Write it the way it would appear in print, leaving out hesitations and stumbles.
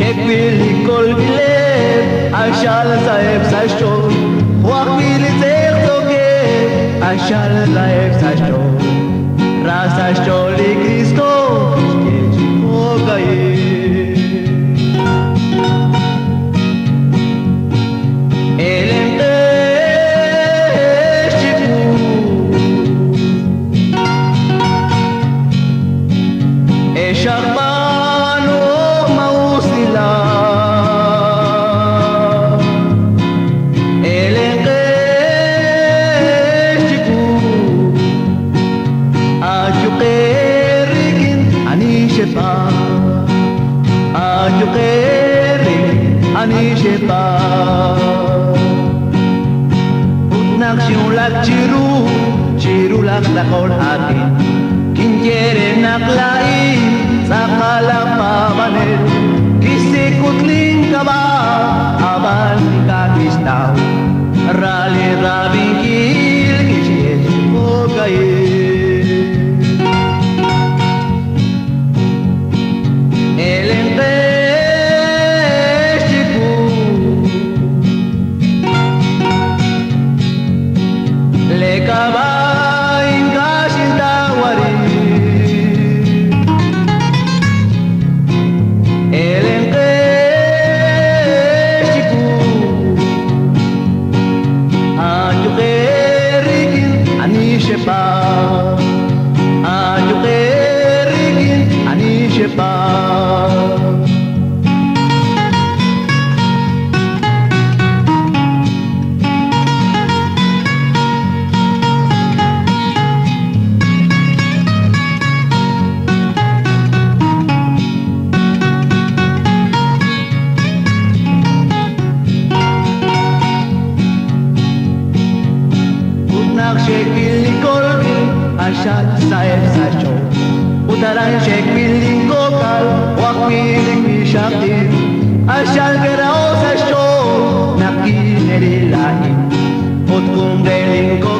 Ekwili kol bileb, ashal saeb sashto, wakwili zertoge, ashal saeb sashto, rasa shto li Cristo, shkechi kogaye. אני שבא ותנגשו לך שירו לך לכל העתיד קינג'רן נקלעים צחה לפבנל כיסיקות לינקבה אבל ניקקיסטאו רלי רבין קיל כשיש פוגעים Ashal saeb sasho Utaran shek miling kokal Wak miling mishakin Ashal gerao sasho Nakinerilahin Ut kung reling ko